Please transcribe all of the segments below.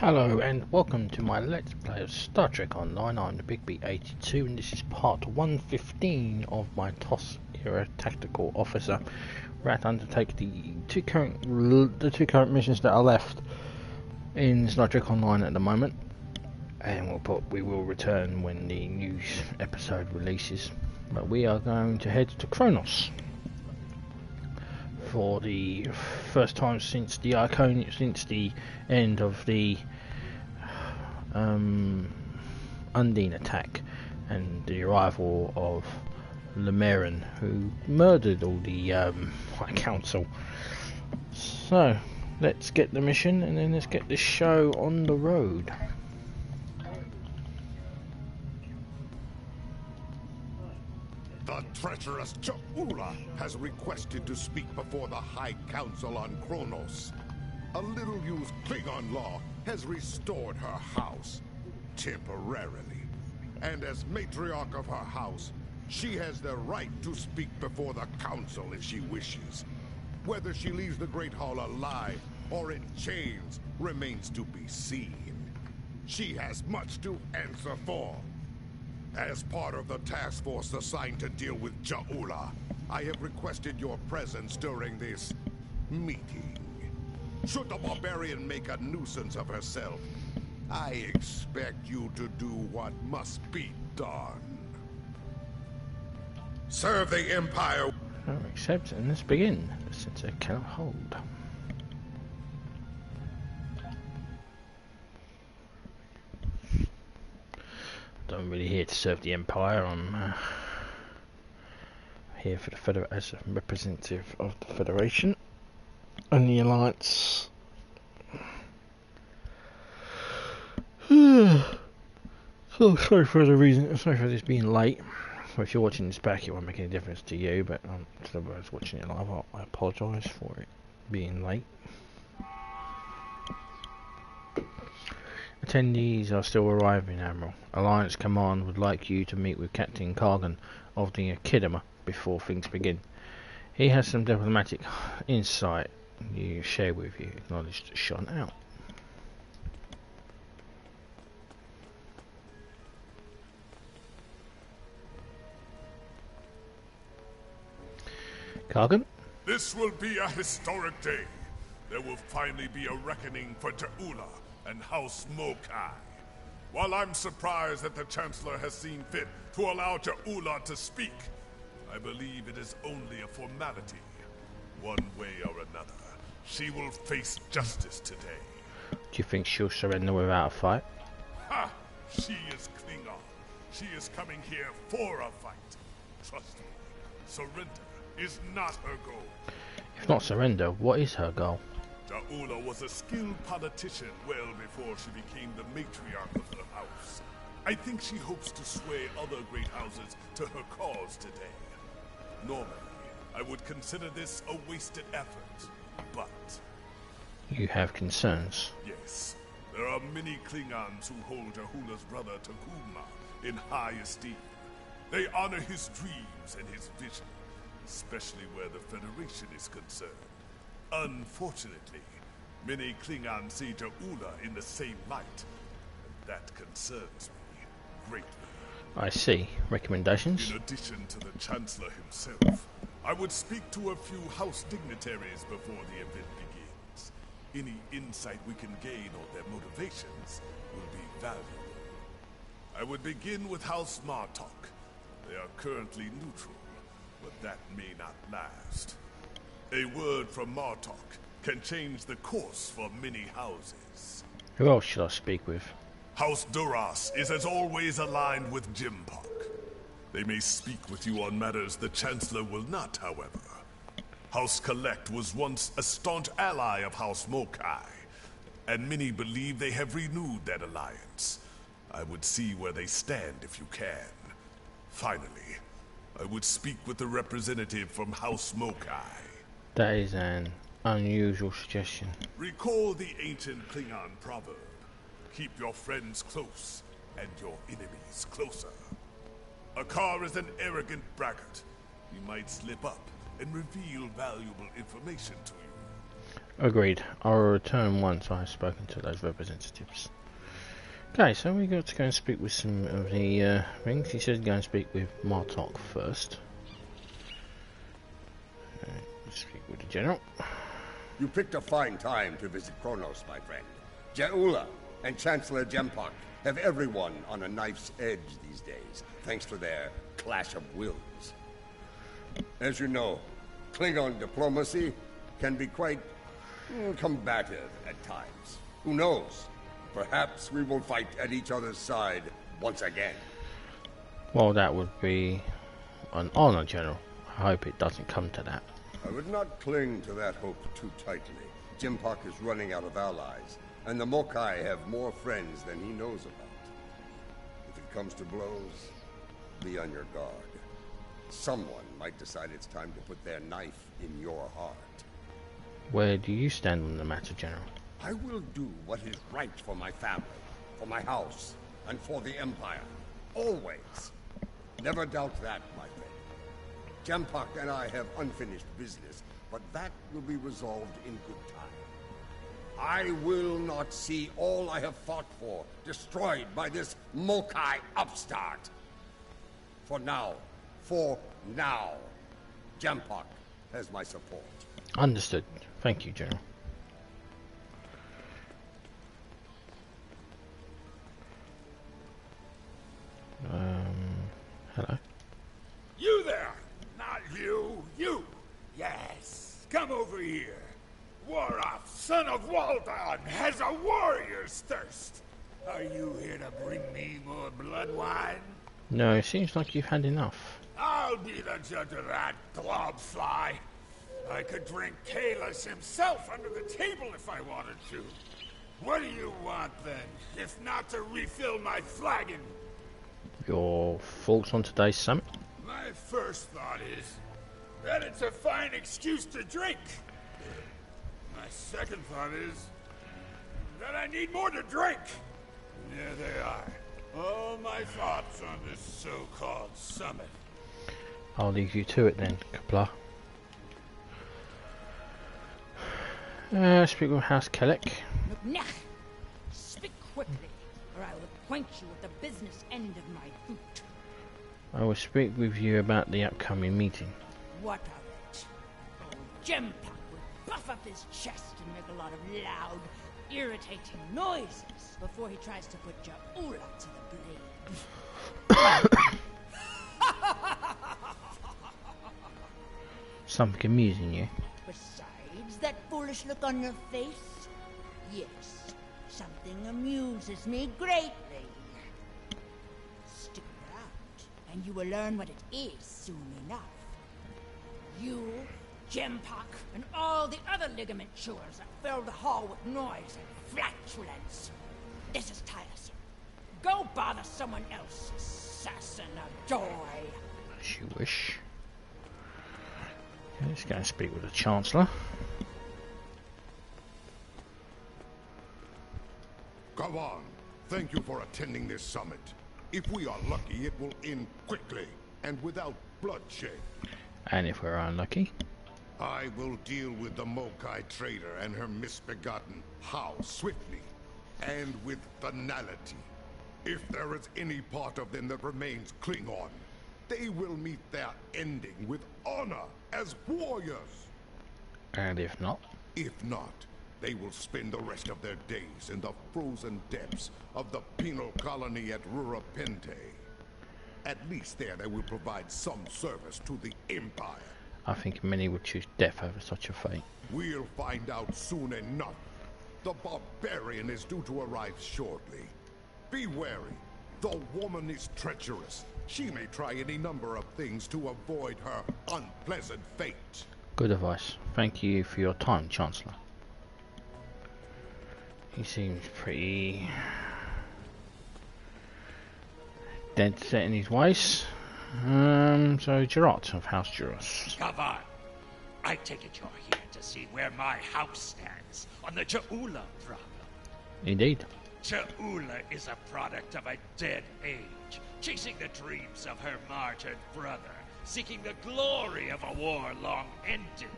Hello and welcome to my Let's Play of Star Trek Online. I'm the Big B82 and this is part 115 of my TOS era tactical officer. We're at to undertake the two current missions that are left in Star Trek Online at the moment, and we will return when the news episode releases. But we are going to head to Qo'noS for the first time since the Iconians, since the end of the Undine attack and the arrival of Lemaren, who murdered all the High Council. So let's get the mission and then let's get this show on the road. The treacherous Qo'noS has requested to speak before the High Council on Qo'noS. A little-used Klingon law has restored her house, temporarily. And as matriarch of her house, she has the right to speak before the Council if she wishes. Whether she leaves the Great Hall alive or in chains remains to be seen. She has much to answer for. As part of the task force assigned to deal with Qo'noS, I have requested your presence during this meeting. Should the barbarian make a nuisance of herself, I expect you to do what must be done. Serve the Empire. Accept and let's begin. The sensor cannot hold. I'm really here to serve the Empire. I'm here for the as a representative of the Federation and the Alliance. So sorry for this being late. Well, if you're watching this back, it won't make any difference to you, but to the ones watching it live, I apologise for it being late. Attendees are still arriving, Admiral. Alliance Command would like you to meet with Captain Kargan of the Echidna before things begin. He has some diplomatic insight you share with you. Acknowledged, shot out. Kargan? This will be a historic day. There will finally be a reckoning for Qo'noS and House Mokai. While I'm surprised that the Chancellor has seen fit to allow Qo'noS to speak, I believe it is only a formality. One way or another, she will face justice today. Do you think she'll surrender without a fight? Ha! She is Klingon. She is coming here for a fight. Trust me, surrender is not her goal. If not surrender, what is her goal? Qo'noS was a skilled politician well before she became the matriarch of her house. I think she hopes to sway other great houses to her cause today. Normally, I would consider this a wasted effort, but... You have concerns. Yes, there are many Klingons who hold Qo'noS's brother Takuma in high esteem. They honor his dreams and his vision, especially where the Federation is concerned. Unfortunately, many Klingons see Qo'noS in the same light, and that concerns me greatly. I see. Recommendations? In addition to the Chancellor himself, I would speak to a few House dignitaries before the event begins. Any insight we can gain on their motivations will be valuable. I would begin with House Martok. They are currently neutral, but that may not last. A word from Martok can change the course for many houses. Who else should I speak with? House Duras is as always aligned with Jimpak. They may speak with you on matters the Chancellor will not, however. House Collect was once a staunch ally of House Mokai, and many believe they have renewed that alliance. I would see where they stand if you can. Finally, I would speak with the representative from House Mokai. That is an unusual suggestion. Recall the ancient Klingon proverb. Keep your friends close, and your enemies closer. A car is an arrogant braggart. He might slip up and reveal valuable information to you. Agreed. I'll return once I've spoken to those representatives. Okay, so we got to go and speak with some of the things. He says go and speak with Martok first. Speak with the general. You picked a fine time to visit Qo'noS, my friend. Ja'ula and Chancellor Jempak have everyone on a knife's edge these days, thanks to their clash of wills. As you know, Klingon diplomacy can be quite combative at times. Who knows? Perhaps we will fight at each other's side once again. Well, that would be an honor, General. I hope it doesn't come to that. I would not cling to that hope too tightly. Jempak is running out of allies, and the Mokai have more friends than he knows about. If it comes to blows, be on your guard. Someone might decide it's time to put their knife in your heart. Where do you stand on the matter, General? I will do what is right for my family, for my house, and for the Empire. Always. Never doubt that, my friend. Jempak and I have unfinished business, but that will be resolved in good time. I will not see all I have fought for destroyed by this Mokai upstart. For now, Jempak has my support. Understood. Thank you, General. Hello. You there! Not you! You! Yes! Come over here! Warath, son of Waldon, has a warrior's thirst! Are you here to bring me more blood wine? No, it seems like you've had enough. I'll be the judge of that, globfly. I could drink Kalis himself under the table if I wanted to. What do you want, then, if not to refill my flagon? Your thoughts on today's summit? My first thought is that it's a fine excuse to drink. My second thought is that I need more to drink. There they are. All my thoughts on this so-called summit. I'll leave you to it then, Kapla. Speak with House Kellic. Nah. Speak quickly, or I will acquaint you with the business end of my boot. I will speak with you about the upcoming meeting. What of it? Old Jempak will puff up his chest and make a lot of loud, irritating noises before he tries to put Ja'ula to the blade. Something amusing you. Besides that foolish look on your face, yes, something amuses me greatly. Stick around, and you will learn what it is soon enough. You, Jempak, and all the other ligament chewers that fill the hall with noise and flatulence. This is tiresome. Go bother someone else, assassin of joy. As you wish. Okay, let's go and speak with the Chancellor. Come on. Thank you for attending this summit. If we are lucky, it will end quickly and without bloodshed. And if we're unlucky? I will deal with the Mokai trader and her misbegotten How swiftly and with finality. If there is any part of them that remains Klingon, they will meet their ending with honor as warriors. And if not? If not, they will spend the rest of their days in the frozen depths of the penal colony at Rurapente. At least there they will provide some service to the Empire. I think many would choose death over such a fate. We'll find out soon enough. The barbarian is due to arrive shortly. Be wary. The woman is treacherous. She may try any number of things to avoid her unpleasant fate. Good advice. Thank you for your time, Chancellor. He seems pretty dead set in his ways. So Gerard of House Juros. Kavan, I take it you're here to see where my house stands on the Ja'ula problem. Indeed. Ja'ula is a product of a dead age, chasing the dreams of her martyred brother, seeking the glory of a war long ended.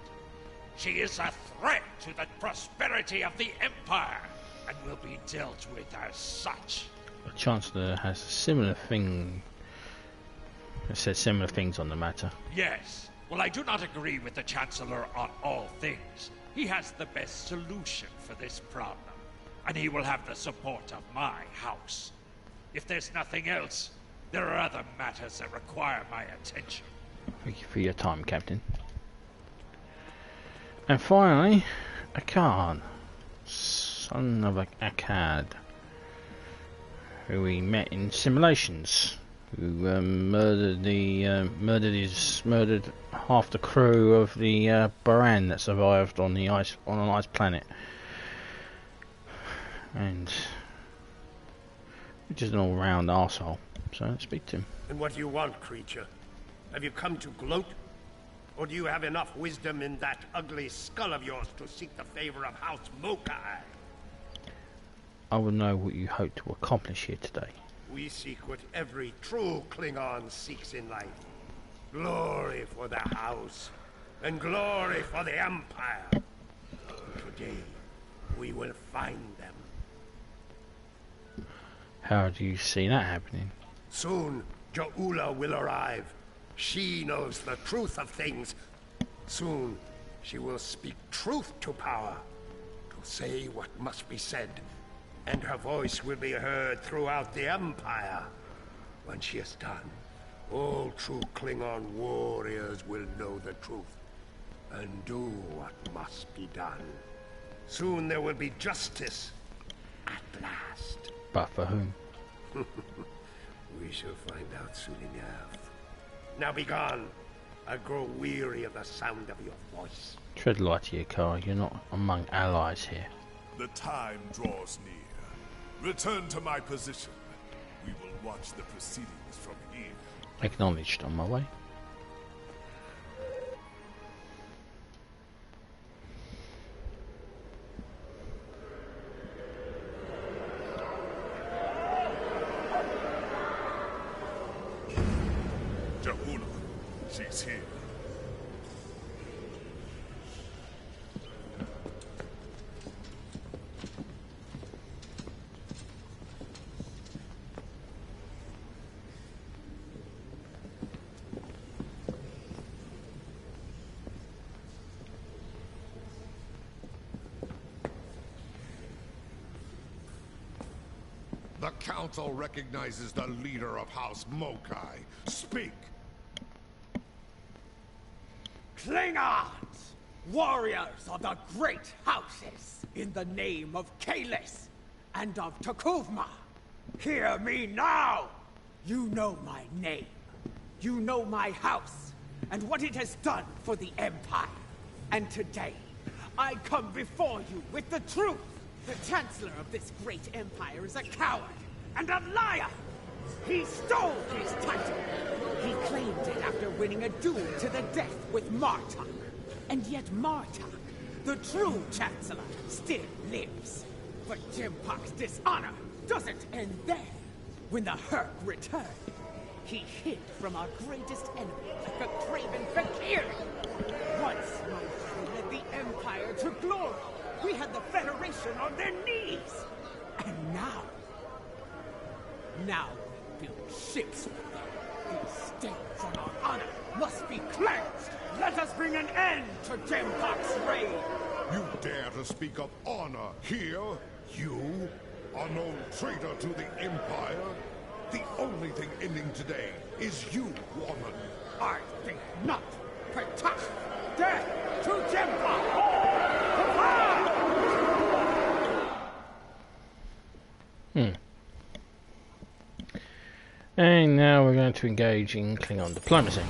She is a threat to the prosperity of the Empire, and will be dealt with as such. The Chancellor has a similar thing. It says similar things on the matter. Yes. Well, I do not agree with the Chancellor on all things. He has the best solution for this problem, and he will have the support of my house. If there's nothing else, there are other matters that require my attention. Thank you for your time, Captain. And finally, Akan, son of Akkad, who we met in simulations, who murdered half the crew of the Baran that survived on an ice planet, and just an all-round arsehole. So let's speak to him. And what do you want, creature? Have you come to gloat? Or do you have enough wisdom in that ugly skull of yours to seek the favor of House Mokai? I will know what you hope to accomplish here today. We seek what every true Klingon seeks in life. Glory for the House, and glory for the Empire. Today, we will find them. How do you see that happening? Soon, Ja'ula will arrive. She knows the truth of things. Soon, she will speak truth to power, to say what must be said, and her voice will be heard throughout the Empire. When she is done, all true Klingon warriors will know the truth, and do what must be done. Soon there will be justice, at last. But for whom? We shall find out soon enough. Now be gone. I grow weary of the sound of your voice. Tread lightly, Akar. You're not among allies here. The time draws near. Return to my position. We will watch the proceedings from here. Acknowledged. On my way. Ja'ula, she's here. The Council recognizes the leader of House Mokai. Speak! Klingons! Warriors of the great houses! In the name of Kalis and of Takuvma! Hear me now! You know my name. You know my house, and what it has done for the Empire. And today, I come before you with the truth! The Chancellor of this great empire is a coward and a liar! He stole his title! He claimed it after winning a duel to the death with Martok. And yet Martok, the true Chancellor, still lives. But Jempok's dishonor doesn't end there. When the TERRH returned, he hid from our greatest enemy like a craven fakir. Once Martok led the Empire to glory. We had the Federation on their knees! And now we build ships with them. These stains on our honor must be cleansed! Let us bring an end to Jempok's reign! You dare to speak of honor here? You? A known traitor to the Empire? The only thing ending today is you, woman. I think not! Protect! Death to Jempok! And now we're going to engage in Klingon diplomacy.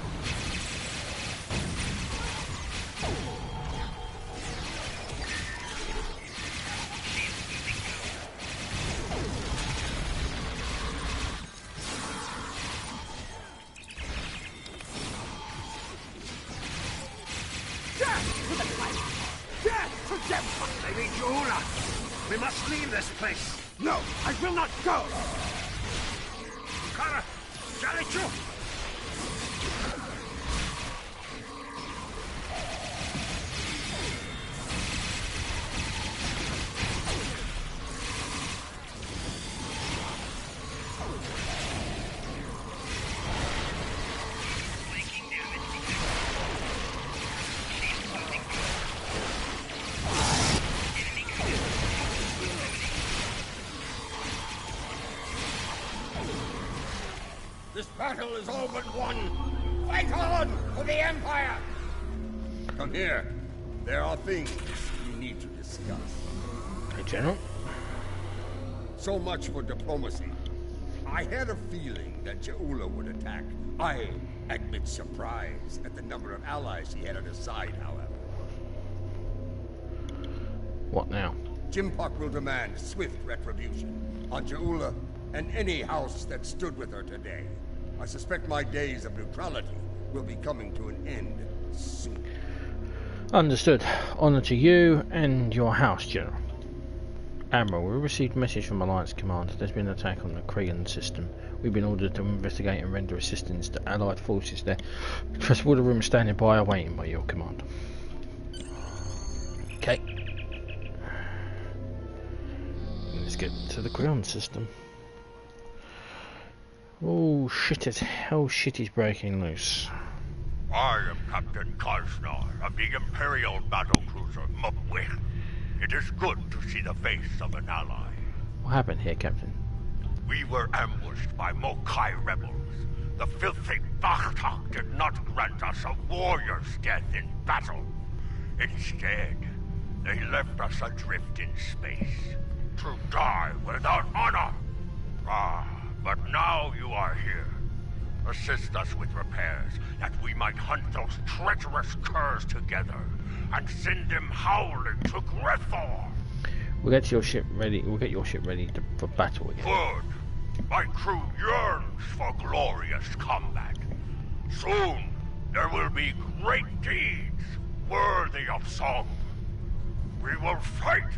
Lady Ja'ula, we must leave this place. No, I will not go! Kara, Jalichu! This battle is all but won. Fight on for the Empire! Come here. There are things we need to discuss. Hey, General. So much for diplomacy. I had a feeling that Ja'ula would attack. I admit surprise at the number of allies he had on his side, however. What now? Jimpak will demand swift retribution on Ja'ula and any house that stood with her today. I suspect my days of neutrality will be coming to an end soon. Understood. Honor to you and your house, General. Admiral, we received a message from Alliance Command. There's been an attack on the Klingon system. We've been ordered to investigate and render assistance to Allied forces there. Trust water room standing by, awaiting by your command. Okay. Let's get to the Klingon system. Oh, shit as hell, shit is breaking loose. I am Captain Kaznar of the Imperial battlecruiser Mupwich. It is good to see the face of an ally. What happened here, Captain? We were ambushed by Mokai rebels. The filthy Bachtak did not grant us a warrior's death in battle. Instead, they left us adrift in space, to die without honor. But now you are here. Assist us with repairs, that we might hunt those treacherous curs together, and send them howling to Grethor. We'll get your ship ready. We'll get your ship ready for battle again. Good. My crew yearns for glorious combat. Soon there will be great deeds worthy of song. We will fight,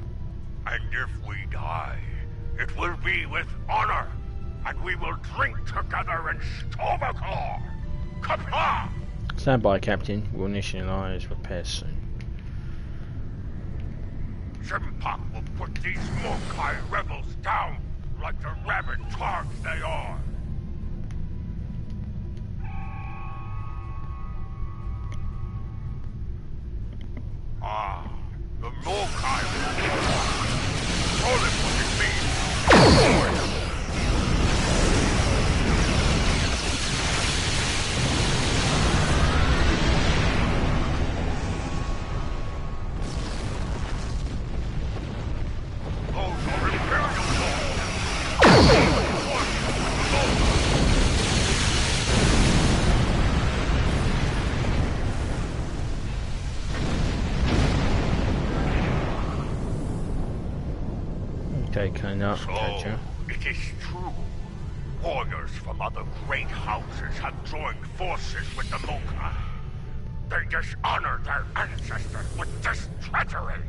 and if we die, it will be with honor, and we will drink together in Stovakor. Kapla! Stand by, Captain. We'll initialize repairs soon. Jimpak will put these Mokai rebels down like the rabid targs they are. The Mokai will call it what it means. So, it is true. Warriors from other great houses have joined forces with the Mokai. They dishonor their ancestors with this treachery.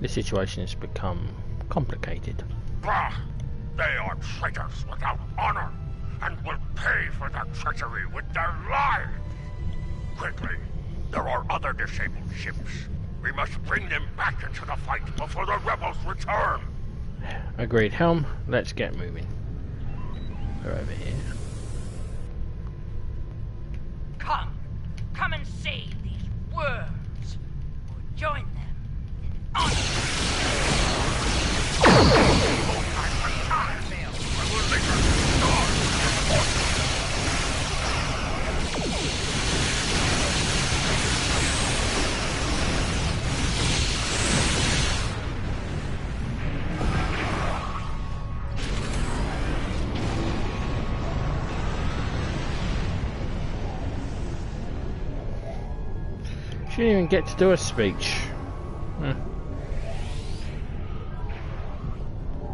This situation has become complicated. Bah! They are traitors without honor, and will pay for their treachery with their lives. Quickly, there are other disabled ships. We must bring them back into the fight before the rebels return. Agreed. Helm, let's get moving. We're over here. Come and say these words, or join them in honor. I will later start. She didn't even get to do a speech.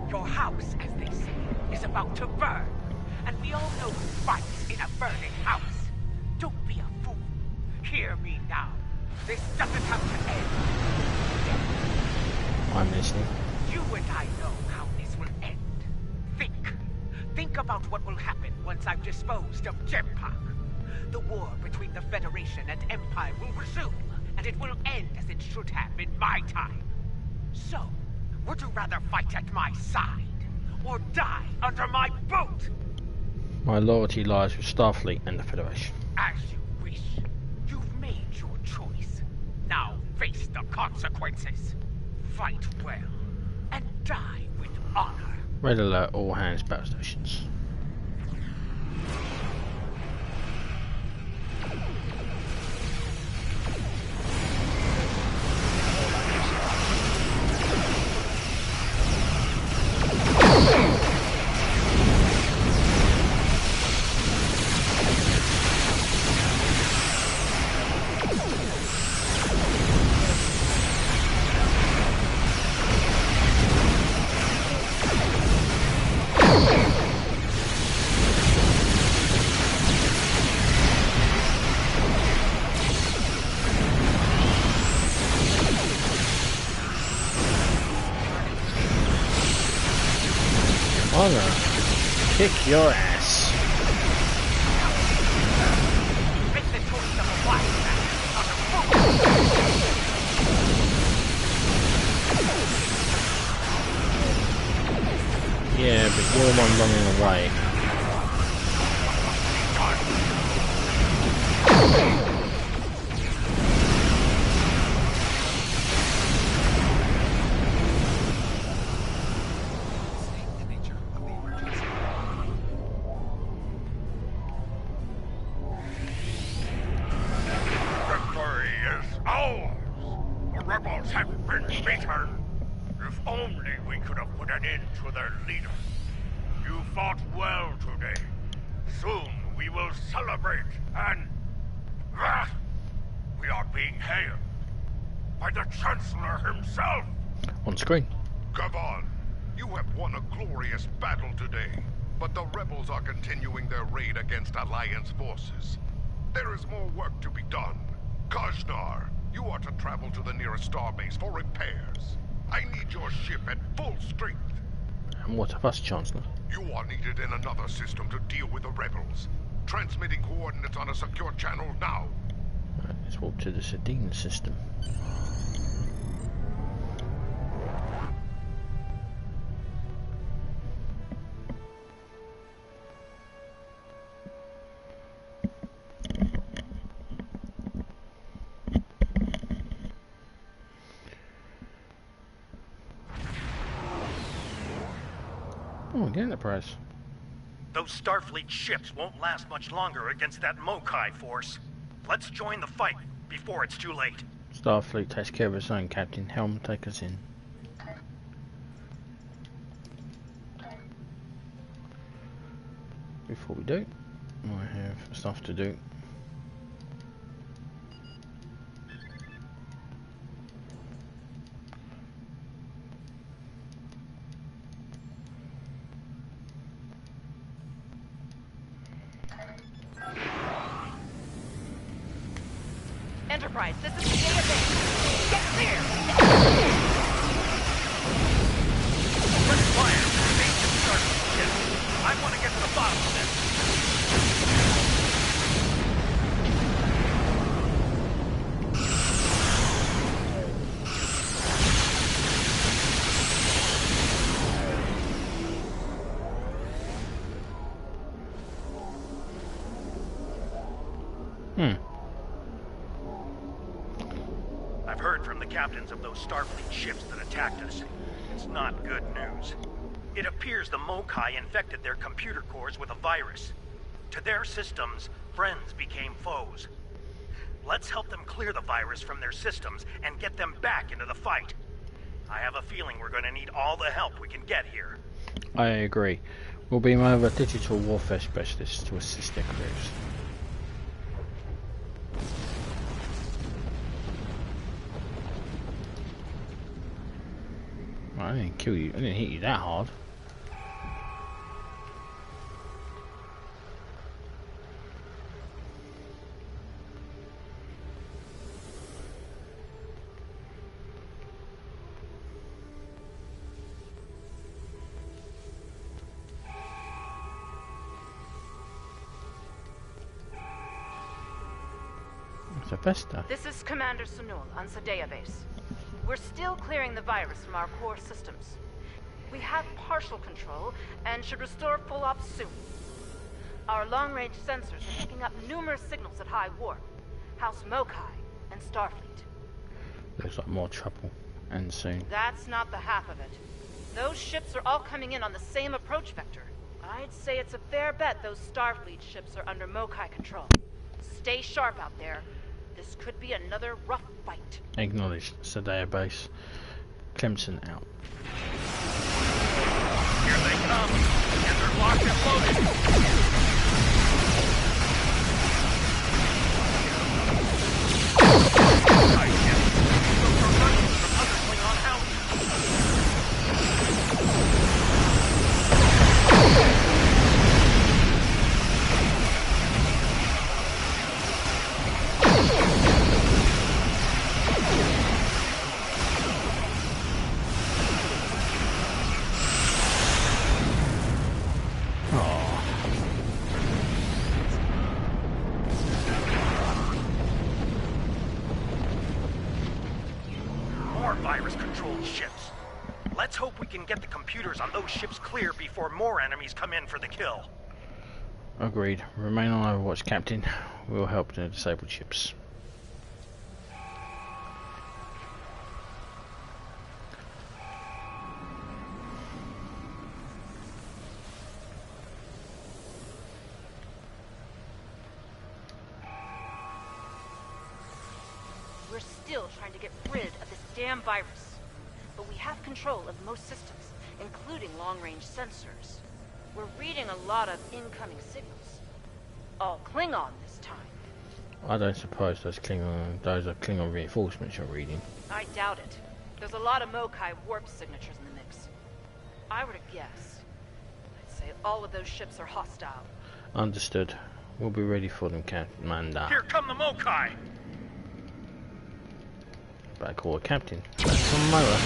Your house, as they say, is about to burn. And we all know who fights in a burning house. Don't be a fool. Hear me now. This doesn't have to end. I'm listening. You and I know how this will end. Think about what will happen once I've disposed of Jimpak. The war between the Federation and Empire will resume, and it will end as it should have in my time. So, would you rather fight at my side, or die under my boot? My loyalty lies with Starfleet and the Federation. As you wish. You've made your choice. Now face the consequences. Fight well, and die with honor. Red alert, all hands battle stations. Kick your ass. Yeah, but you're the one running away. Victory is ours! The rebels have been beaten! If only we could have put an end to their leader. You fought well today. Soon we will celebrate and... we are being hailed by the Chancellor himself! On screen. Come on. You have won a glorious battle today, but the rebels are continuing their raid against Alliance forces. There is more work to be done. Kajnar, you are to travel to the nearest starbase for repairs. I need your ship at full strength. And what of us, Chancellor? You are needed in another system to deal with the rebels. Transmitting coordinates on a secure channel now. Right, let's walk to the SEEDEA system. Oh, the Enterprise. Those Starfleet ships won't last much longer against that Mokai force. Let's join the fight before it's too late. Starfleet takes care of its own, Captain. Helm, take us in. Before we do, I have stuff to do. Enterprise, this is the database. Get clear! Let's fire the ancient Starfleet ship. I want to get to the bottom of this. I've heard from the captains of those Starfleet ships that attacked us. It's not good news. It appears the Mokai infected their computer cores with a virus. To their systems, friends became foes. Let's help them clear the virus from their systems and get them back into the fight. I have a feeling we're going to need all the help we can get here. I agree. We'll beam over digital warfare specialists to assist their crews. I didn't kill you. I didn't hit you that hard. It's a Vesta. This is Commander Sunul on SEEDEA base. We're still clearing the virus from our core systems. We have partial control and should restore full ops soon. Our long-range sensors are picking up numerous signals at high warp. House Mokai and Starfleet. Looks like more trouble. And soon. That's not the half of it. Those ships are all coming in on the same approach vector. I'd say it's a fair bet those Starfleet ships are under Mokai control. Stay sharp out there. This could be another rough fight. Acknowledged. SEEDEA base. Clemson out. Here they come, and they're locked and loaded. can get the computers on those ships clear before more enemies come in for the kill. Agreed. Remain on overwatch, Captain. We'll help the disabled ships. We're still trying to get rid of this damn virus. But we have control of most systems, including long-range sensors. We're reading a lot of incoming signals. All Klingon this time. I don't suppose those are Klingon reinforcements you're reading. I doubt it. There's a lot of Mokai warp signatures in the mix. If I were to guess, I'd say all of those ships are hostile. Understood. We'll be ready for them, Commander. Here come the Mokai! Better call a captain. That's from Moa.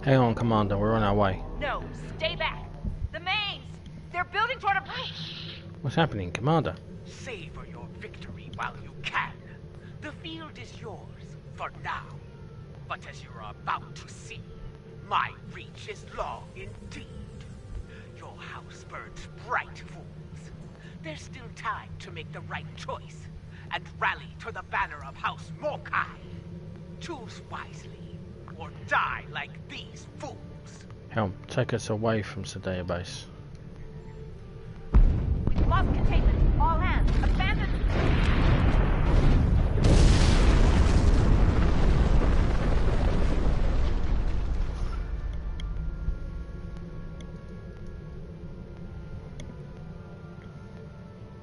Hang on, Commander, we're on our way. No, stay back. The mains! They're building toward a breach! What's happening, Commander? Savor your victory while you can. The field is yours, for now. But as you're about to see, my reach is long indeed. Your house burns bright, fools. There's still time to make the right choice, and rally to the banner of House Mokai. Choose wisely. Or die like these fools. Helm, take us away from SEEDEA base. We've lost containment. All hands, abandon.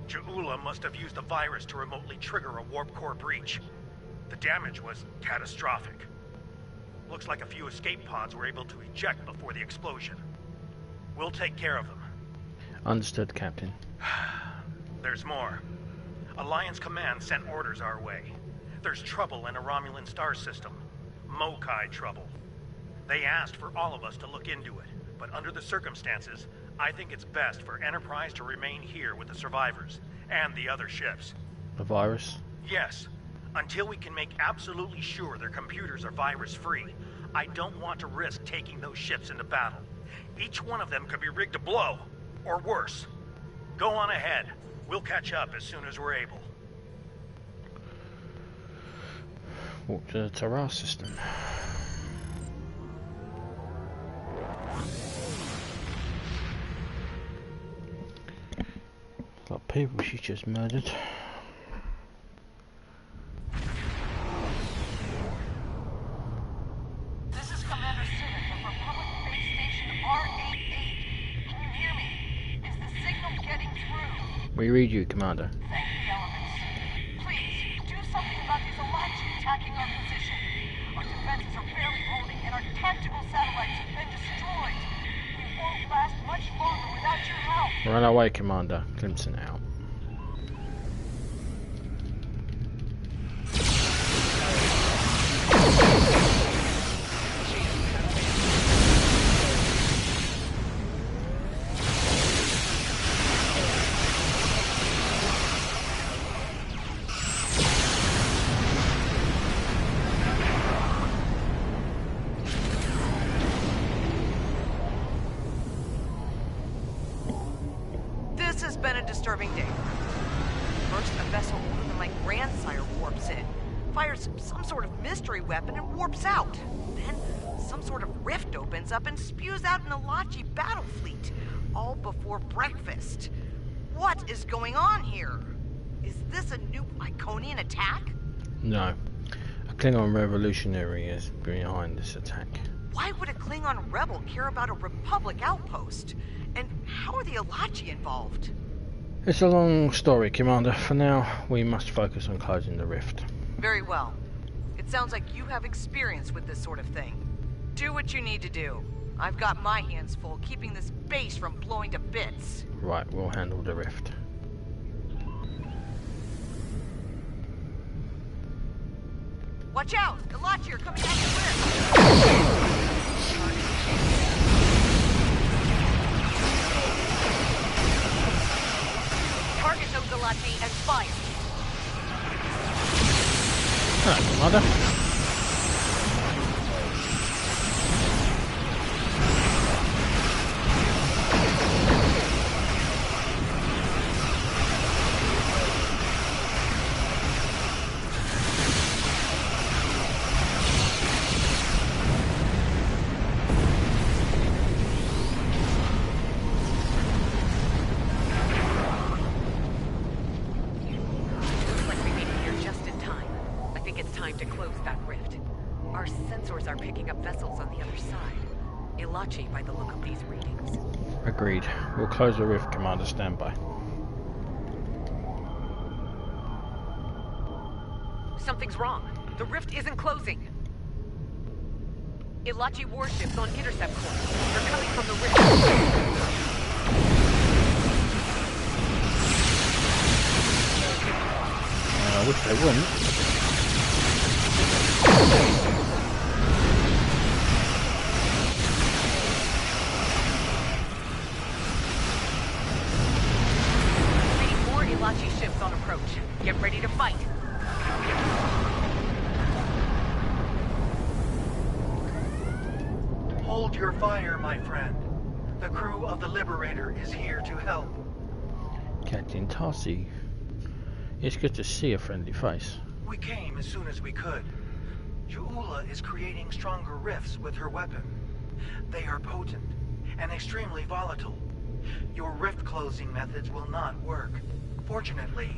Ja'ula must have used the virus to remotely trigger a warp core breach. The damage was catastrophic. Looks like a few escape pods were able to eject before the explosion. We'll take care of them. Understood, Captain. There's more. Alliance Command sent orders our way. There's trouble in a Romulan star system. Mokai trouble. They asked for all of us to look into it, but under the circumstances, I think it's best for Enterprise to remain here with the survivors and the other ships. The virus? Yes. Until we can make absolutely sure their computers are virus-free, I don't want to risk taking those ships into battle. Each one of them could be rigged to blow, or worse. Go on ahead. We'll catch up as soon as we're able. Walk to the TERRH system. A lot of people she just murdered. We read you, Commander. Thank the elements. Please, do something about these Alachi attacking our position. Our defenses are barely holding, and our tactical satellites have been destroyed. We won't last much longer without your help. We're on our way, Commander. Clemson out. Disturbing day. First, a vessel older than my grandsire warps in, fires some sort of mystery weapon and warps out. Then, some sort of rift opens up and spews out an Alachi battle fleet, all before breakfast. What is going on here? Is this a new Iconian attack? No. A Klingon revolutionary is behind this attack. Why would a Klingon rebel care about a Republic outpost? And how are the Ilachi involved? It's a long story, Commander. For now, we must focus on closing the rift. Very well. It sounds like you have experience with this sort of thing. Do what you need to do. I've got my hands full keeping this base from blowing to bits. Right, we'll handle the rift. Watch out! Ilachi are coming out the rift! Target those Ilachi and fire! Alright, Commander. Agreed. We'll close the rift, Commander. Stand by. Something's wrong. The rift isn't closing. Ilachi warships on intercept course. They're coming from the rift. I wish they wouldn't. Ilachi ships on approach. Get ready to fight. Hold your fire, my friend. The crew of the Liberator is here to help. Captain Tarsi. It's good to see a friendly face. We came as soon as we could. Ju'ula is creating stronger rifts with her weapon. They are potent and extremely volatile. Your rift closing methods will not work. Fortunately,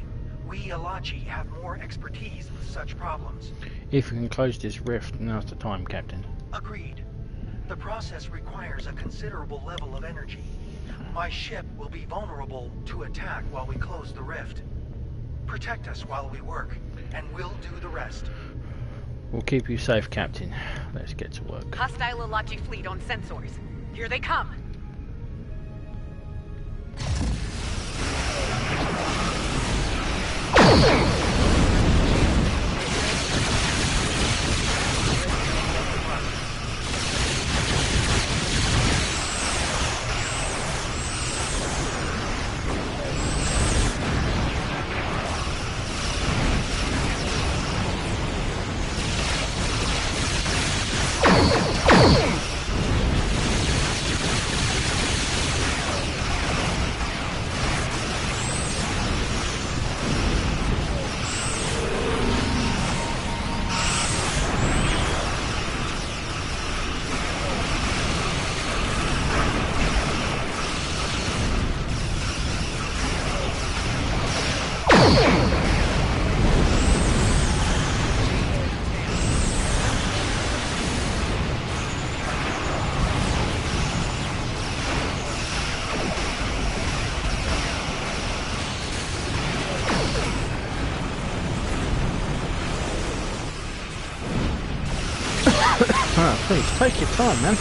we Ilachi have more expertise with such problems. If we can close this rift, now's the time, Captain. Agreed. The process requires a considerable level of energy. My ship will be vulnerable to attack while we close the rift. Protect us while we work, and we'll do the rest. We'll keep you safe, Captain. Let's get to work. Hostile Ilachi fleet on sensors. Here they come. Please, take your time, man.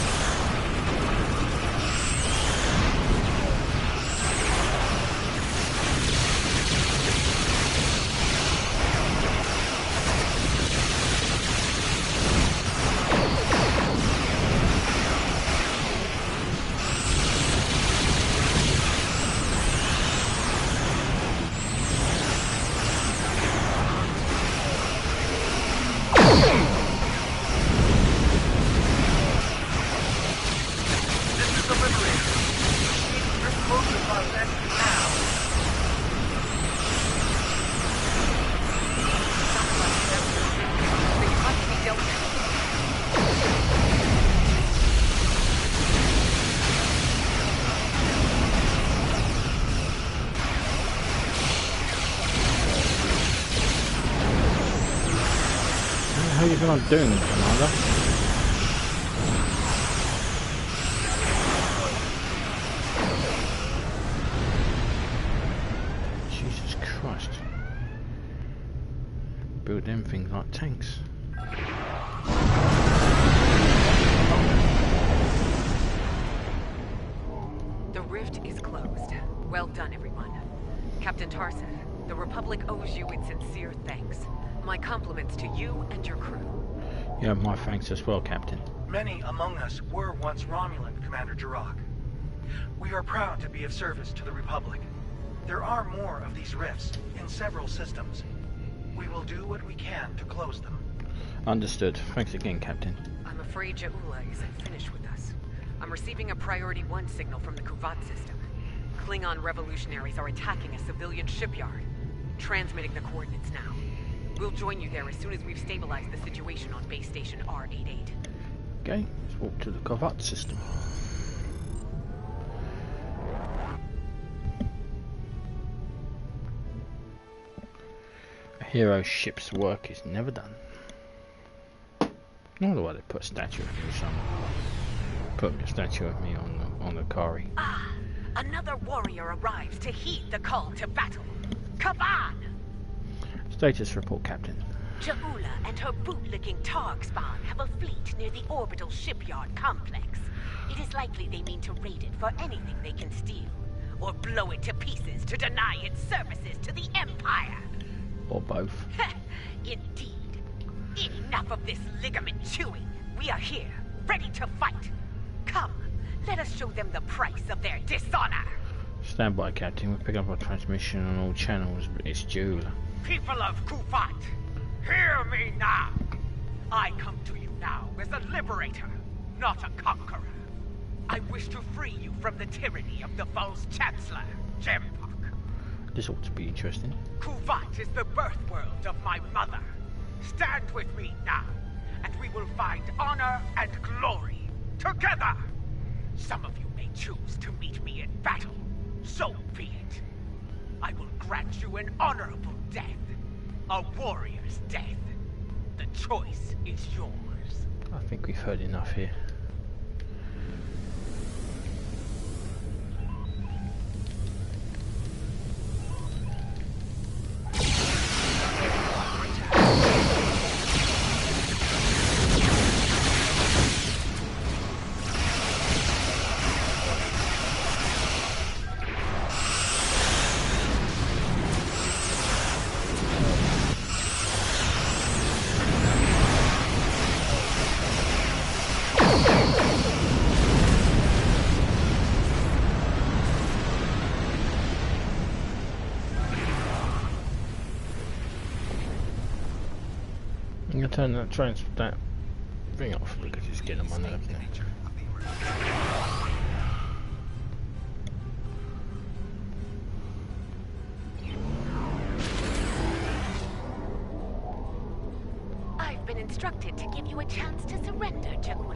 How are you going to do it, Commander? Jesus Christ. Build them things like tanks. The rift is closed. Well done, everyone. Captain Tarseth, the Republic owes you its sincere thanks. My compliments to you and your crew. Yeah, my thanks as well, Captain. Many among us were once Romulan, Commander Jirok. We are proud to be of service to the Republic. There are more of these rifts in several systems. We will do what we can to close them. Understood. Thanks again, Captain. I'm afraid Ja'ula isn't finished with us. I'm receiving a Priority 1 signal from the QuADRANT system. Klingon revolutionaries are attacking a civilian shipyard. Transmitting the coordinates now. We'll join you there as soon as we've stabilized the situation on base station R88. Okay, let's walk to the QuADRANT system. A hero's ship's work is never done. I wonder why they put a statue of me somewhere. Put a statue of me on the Kari. Ah, another warrior arrives to heed the call to battle. Kaban! Status report, Captain. Ja'ula and her bootlicking TERRH spawn have a fleet near the orbital shipyard complex. It is likely they mean to raid it for anything they can steal, or blow it to pieces to deny its services to the Empire. Or both. Indeed. Enough of this ligament chewing. We are here, ready to fight. Come, let us show them the price of their dishonor. Stand by, Captain. We'll pick up our transmission on all channels, but it's Ja'ula. People of Kufat, hear me now. I come to you now as a liberator, not a conqueror. I wish to free you from the tyranny of the false Chancellor, Jempak. This ought to be interesting. Kufat is the birth world of my mother. Stand with me now, and we will find honor and glory together. Some of you may choose to meet me in battle. So be it. I will grant you an honorable death. A warrior's death. The choice is yours. I think we've heard enough here. I'm gonna turn that thing off because it's getting on my nerves now. I've been instructed to give you a chance to surrender, Ja'ula,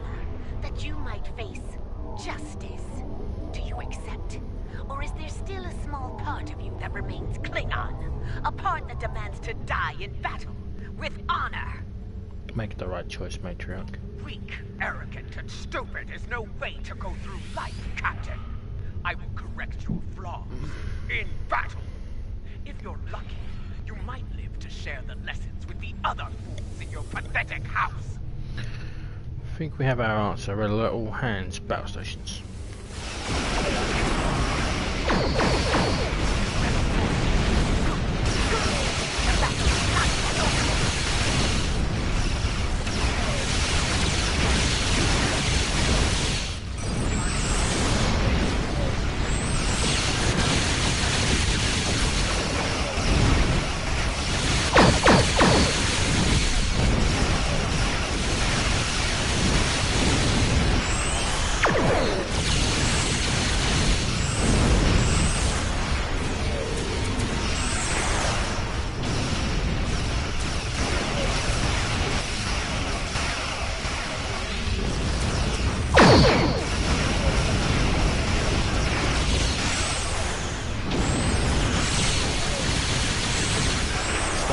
that you might face justice. Do you accept? Or is there still a small part of you that remains Klingon? A part that demands to die in battle, with honor? Make the right choice, Matriarch. Weak, arrogant, and stupid is no way to go through life, Captain. I will correct your flaws in battle. If you're lucky, you might live to share the lessons with the other fools in your pathetic house. I think we have our answer. Red alert all hands, battle stations.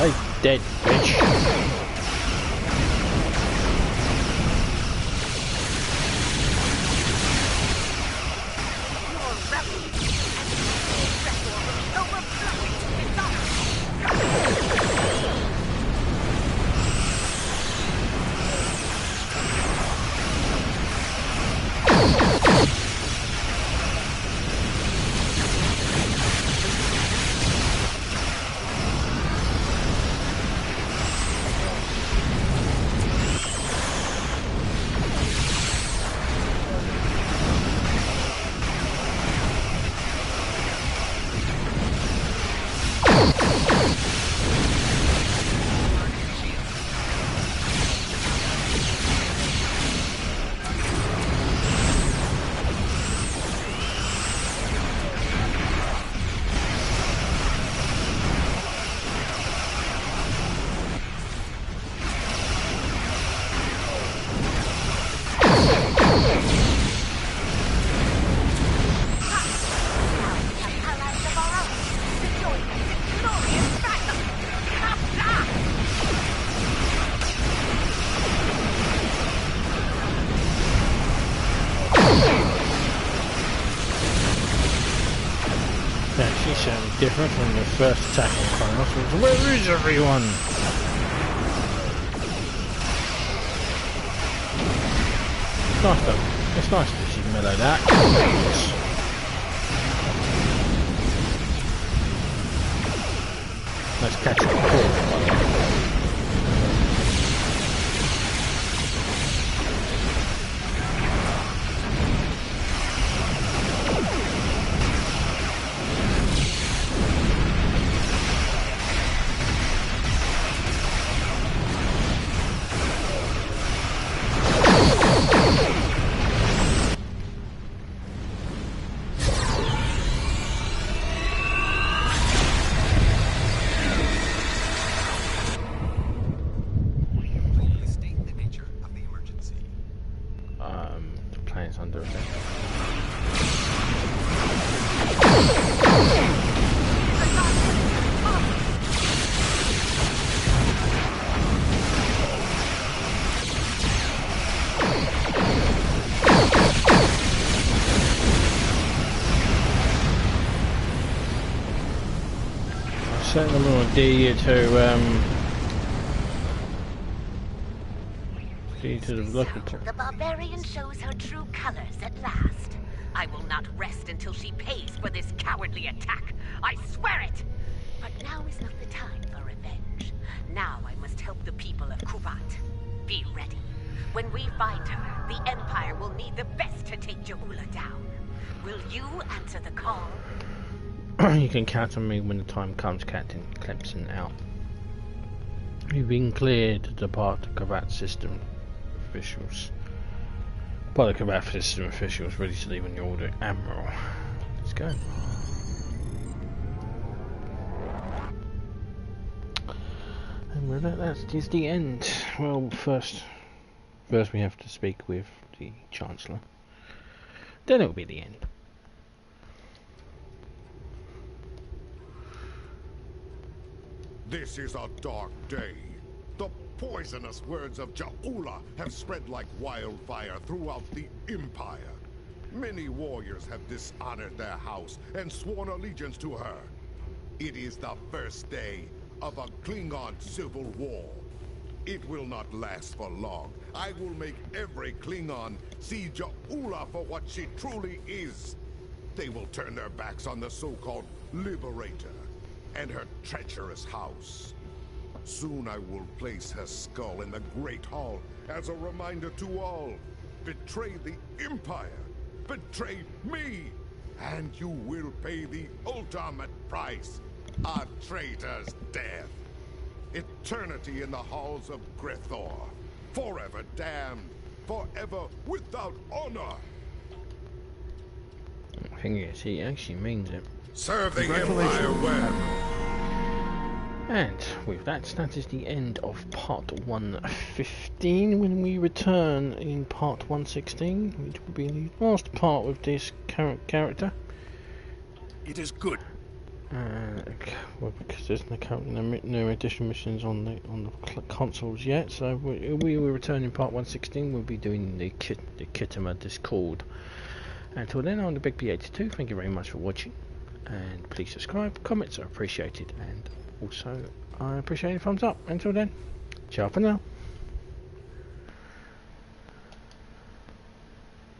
Stay dead, bitch. announcement from the first attack on Qo'noS was, where is everyone? Nice though. It's nice that she's mellowed out. Let's catch the call, by the way. Setting a little D to the local. The barbarian shows her true colors at last. I will not rest until she pays for this cowardly attack. I swear it! But now is not the time for revenge. Now I must help the people of QuADRANT. Be ready. When we find her, the Empire will need the best to take Ja'ula down. Will you answer the call? You can count on me when the time comes, Captain Clemson out. You've been cleared to depart the QuADRANT system officials. By the QuADRANT system officials, ready to leave on your order, Admiral. Let's go. And with that is the end. Well, first we have to speak with the Chancellor. Then it'll be the end. This is a dark day. The poisonous words of Ja'ula have spread like wildfire throughout the Empire. Many warriors have dishonored their house and sworn allegiance to her. It is the first day of a Klingon Civil War. It will not last for long. I will make every Klingon see Ja'ula for what she truly is. They will turn their backs on the so-called Liberator and her treacherous house. Soon I will place her skull in the Great Hall as a reminder to all. Betray the Empire, betray me, and you will pay the ultimate price, a traitor's death. Eternity in the halls of Grethor, forever damned, forever without honor. I think yes, he actually means it. Serve the Empire well. And with that is the end of part 115. When we return in part 116, which will be the last part with this character. It is good. Well, because there's no additional missions on the consoles yet, so we will return in part 116. We'll be doing the Kittima Discord. Until then, I'm the Big B82. Thank you very much for watching. And please subscribe, comments are appreciated, and also I appreciate a thumbs up. Until then, ciao for now.